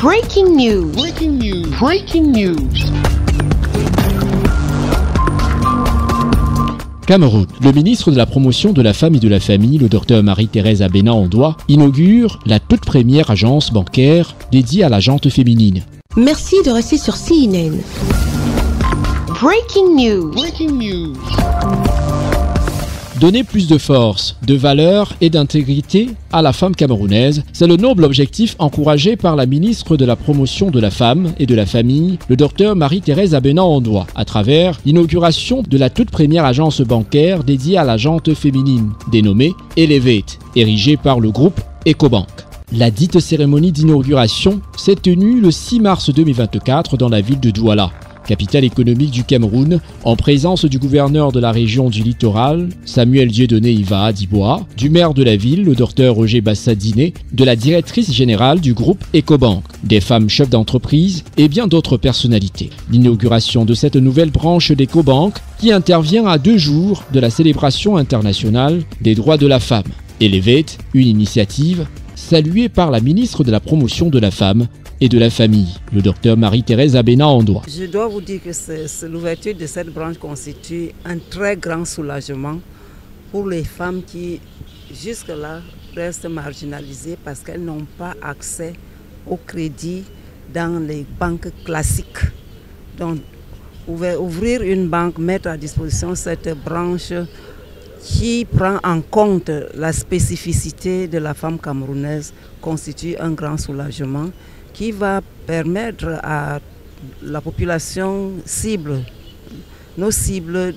Breaking news. Breaking news. Breaking news. Cameroun. Le ministre de la Promotion de la Femme et de la Famille, le Dr Marie-Thérèse Abena-Ondoa, inaugure la toute première agence bancaire dédiée à la gente féminine. Merci de rester sur CNN. Breaking news. Breaking news. Donner plus de force, de valeur et d'intégrité à la femme camerounaise, c'est le noble objectif encouragé par la ministre de la Promotion de la Femme et de la Famille, le Dr Marie-Thérèse Abena-Ondoa, à travers l'inauguration de la toute première agence bancaire dédiée à la gente féminine, dénommée Elevate, érigée par le groupe Ecobank. La dite cérémonie d'inauguration s'est tenue le 6 mars 2024 dans la ville de Douala, capitale économique du Cameroun, en présence du gouverneur de la région du littoral, Samuel Dieudonné Iva Dibois, du maire de la ville, le docteur Roger Bassadiné, de la directrice générale du groupe Ecobank, des femmes chefs d'entreprise et bien d'autres personnalités. L'inauguration de cette nouvelle branche d'Ecobank qui intervient à 2 jours de la célébration internationale des droits de la femme. Elevate, une initiative saluée par la ministre de la Promotion de la Femme et de la Famille, le docteur Marie-Thérèse Abena-Ondoa. Je dois vous dire que l'ouverture de cette branche constitue un très grand soulagement pour les femmes qui, jusque-là, restent marginalisées parce qu'elles n'ont pas accès au crédit dans les banques classiques. Donc, ouvrir une banque, mettre à disposition cette branche qui prend en compte la spécificité de la femme camerounaise constitue un grand soulagement qui va permettre à la population cible, nos cibles,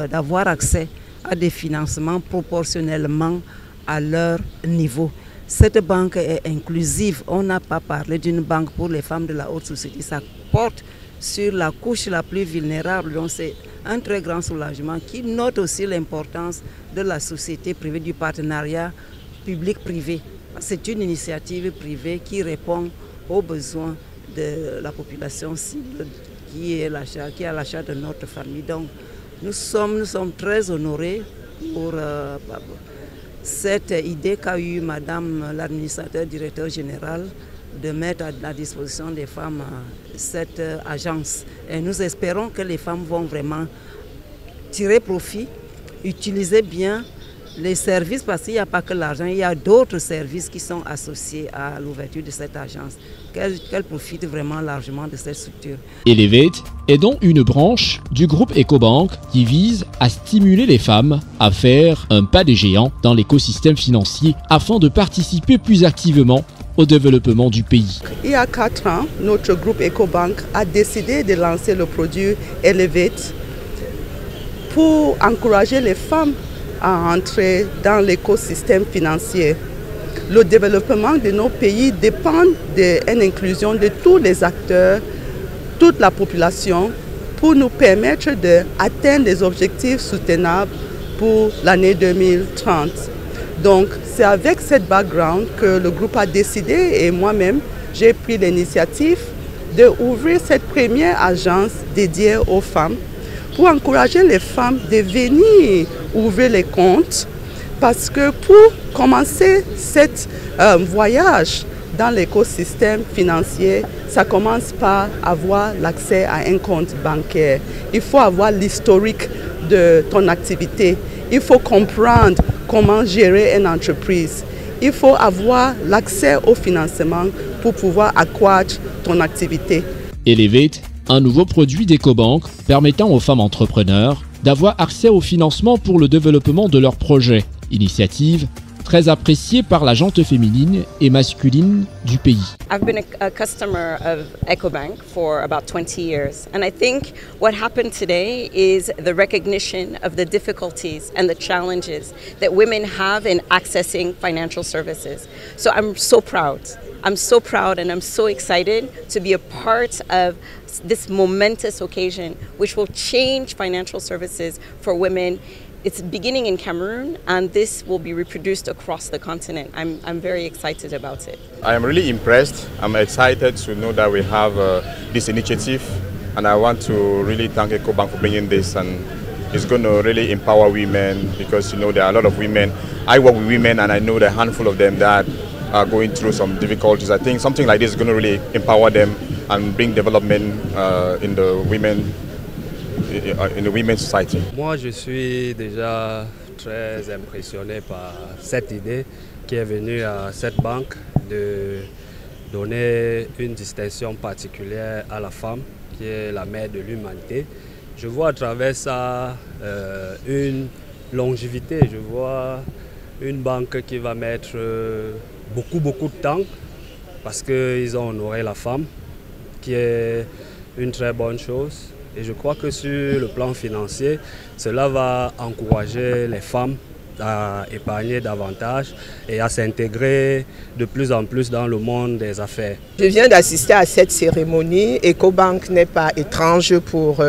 d'avoir accès à des financements proportionnellement à leur niveau. Cette banque est inclusive. On n'a pas parlé d'une banque pour les femmes de la haute société. Ça porte sur la couche la plus vulnérable. Donc c'est un très grand soulagement qui note aussi l'importance de la société privée, du partenariat public-privé. C'est une initiative privée qui répond aux besoins de la population cible qui est à l'achat de notre famille. Donc nous sommes très honorés pour cette idée qu'a eue Madame l'administrateur directeur général de mettre à la disposition des femmes cette agence. Et nous espérons que les femmes vont vraiment tirer profit, utiliser bien les services, parce qu'il n'y a pas que l'argent, il y a d'autres services qui sont associés à l'ouverture de cette agence. Qu'elle profite vraiment largement de cette structure. Elevate est donc une branche du groupe Ecobank qui vise à stimuler les femmes à faire un pas de géant dans l'écosystème financier afin de participer plus activement au développement du pays. Il y a 4 ans, notre groupe Ecobank a décidé de lancer le produit Elevate pour encourager les femmes à entrer dans l'écosystème financier. Le développement de nos pays dépend d'une inclusion de tous les acteurs, toute la population, pour nous permettre d'atteindre des objectifs soutenables pour l'année 2030. Donc c'est avec cette background que le groupe a décidé, et moi-même j'ai pris l'initiative d'ouvrir cette première agence dédiée aux femmes pour encourager les femmes de venir ouvrir les comptes, parce que pour commencer cet voyage dans l'écosystème financier, ça commence par avoir l'accès à un compte bancaire. Il faut avoir l'historique de ton activité. Il faut comprendre comment gérer une entreprise. Il faut avoir l'accès au financement pour pouvoir accroître ton activité. Elevate, un nouveau produit d'Ecobank permettant aux femmes entrepreneurs d'avoir accès au financement pour le développement de leurs projets. Initiative très appréciée par la gente féminine et masculine du pays. I've been a customer of Ecobank for about 20 years, and I think what happened today is the recognition of the difficulties and the challenges that women have in accessing financial services. So I'm so proud. I'm so proud and I'm so excited to be a part of this momentous occasion which will change financial services for women. It's beginning in Cameroon, and this will be reproduced across the continent. I'm very excited about it. I am really impressed. I'm excited to know that we have this initiative, and I want to really thank Ecobank for bringing this, and is going to really empower women, because there are a lot of women. I work with women and I know the handful of them that are going through some difficulties. I think something like this is going to really empower them and bring development in the women's society. Moi, je suis déjà très impressionné par cette idée qui est venue à cette banque de donner une distinction particulière à la femme qui est la mère de l'humanité. Je vois à travers ça une longévité, je vois une banque qui va mettre beaucoup de temps parce qu'ils ont honoré la femme, qui est une très bonne chose. Et je crois que sur le plan financier, cela va encourager les femmes à épargner davantage et à s'intégrer de plus en plus dans le monde des affaires. Je viens d'assister à cette cérémonie. EcoBank n'est pas étrange pour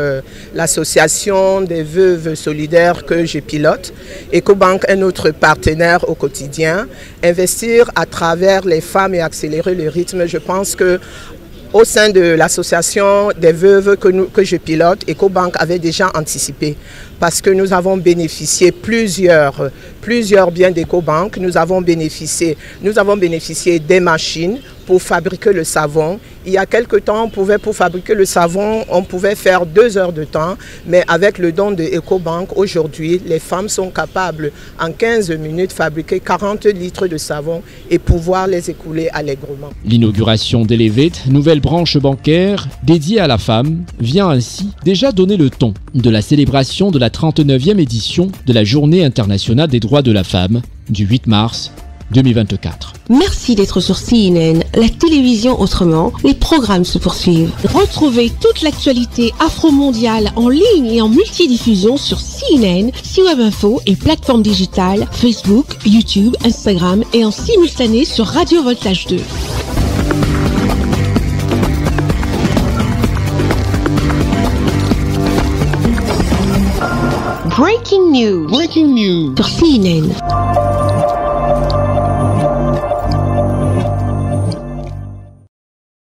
l'association des veuves solidaires que je pilote. EcoBank est notre partenaire au quotidien. Investir à travers les femmes et accélérer le rythme, je pense que au sein de l'association des veuves que je pilote, EcoBank avait déjà anticipé parce que nous avons bénéficié plusieurs biens d'EcoBank. Nous avons bénéficié des machines pour fabriquer le savon. Il y a quelque temps, pour fabriquer le savon, on pouvait faire 2 heures de temps, mais avec le don de EcoBank, aujourd'hui, les femmes sont capables en 15 minutes fabriquer 40 litres de savon et pouvoir les écouler allègrement. L'inauguration d'Elevate, nouvelle branche bancaire dédiée à la femme, vient ainsi déjà donner le ton de la célébration de la 39e édition de la Journée internationale des droits de la femme du 8 mars 2024. Merci d'être sur CNN, la télévision autrement. Les programmes se poursuivent. Retrouvez toute l'actualité afro-mondiale en ligne et en multidiffusion sur CNN, C-Web Info et plateformes digitales, Facebook, YouTube, Instagram et en simultané sur Radio Voltage 2. Breaking news. Breaking news. Sur CNN.